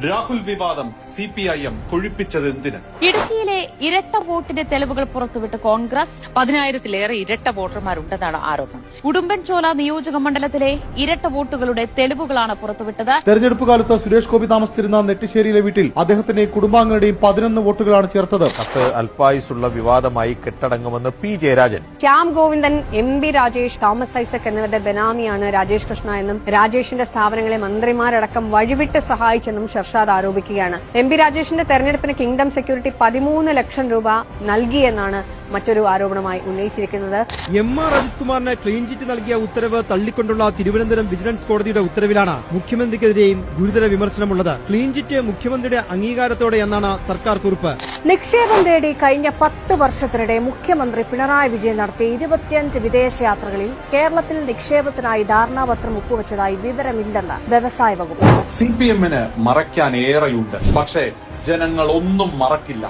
രാഹുൽ വിവാദം CPIM കൊഴുപ്പിച്ചത് എന്തിന്? ഇടുക്കിയിലെ ഇരട്ട വോട്ടിന്റെ തെളിവുകൾ പുറത്തുവിട്ട് കോൺഗ്രസ് 10,000-ലേറെ ഇരട്ട വോട്ടർമാരുണ്ടെന്നാണ് ആരോപണം. ഉടുമ്പൻചോല നിയോജക മണ്ഡലത്തിലെ ഇരട്ട വോട്ടുകളുടെ തെളിവുകളാണ് പുറത്തുവിട്ടത്. തെരഞ്ഞെടുപ്പ് കാലത്ത് സുരേഷ് ഗോപി താമസിച്ചിരുന്ന നെട്ടിശ്ശേരിയിലെ വീട്ടിൽ അദ്ദേഹത്തിന്റെയും കുടുംബാംഗങ്ങളുടെയും 11 വോട്ടുകളാണ് ചേർത്തത്. കത്ത് അൽപായുസുള്ള വിവാദമായി കെട്ടടങ്ങുമെന്ന് പി ജയരാജൻ. ശ്യാം ഗോവിന്ദൻ, MB രാജേഷ്, തോമസ് ഐസക് എന്നിവരുടെ ബെനാമിയാണ് രാജേഷ് കൃഷ്ണ എന്നും രാജേഷിന്റെ സ്ഥാപനങ്ങളെ മന്ത്രിമാരടക്കം വഴിവിട്ട് സഹായിച്ചെന്നും ഷർഷാദ് ആരോപിക്കുകയാണ്. MB രാജേഷിന്റെ തെരഞ്ഞെടുപ്പിന് കിങ്ഡം സെക്യൂരിറ്റി 13 ലക്ഷം രൂപ നൽകിയെന്നാണ് മറ്റൊരു ആരോപണമായി ഉന്നയിച്ചിരിക്കുന്നത്. MR അജിത് കുമാറിന് ക്ലീൻ ചിറ്റ് നൽകിയ ഉത്തരവ് തള്ളിക്കൊണ്ടുള്ള തിരുവനന്തപുരം വിജിലൻസ് കോടതിയുടെ ഉത്തരവിലാണ് മുഖ്യമന്ത്രിക്കെതിരെയും ഗുരുതര വിമർശനമുള്ളത്. ക്ലീൻ ചിറ്റ് മുഖ്യമന്ത്രിയുടെ അംഗീകാരത്തോടെ എന്നാണ് സർക്കാർ കുറിപ്പ്. നിക്ഷേപം തേടി കഴിഞ്ഞ 10 വർഷത്തിനിടെ മുഖ്യമന്ത്രി പിണറായി വിജയൻ നടത്തിയ 25 വിദേശയാത്രകളിൽ കേരളത്തിൽ നിക്ഷേപത്തിനായി ധാരണാപത്രം ഒപ്പുവെച്ചതായി വിവരമില്ലെന്ന് വ്യവസായ വകുപ്പ്. CPM-ന് മറയ്ക്കാൻ ഏറെയുണ്ട്, പക്ഷേ ജനങ്ങൾ ഒന്നും മറക്കില്ല.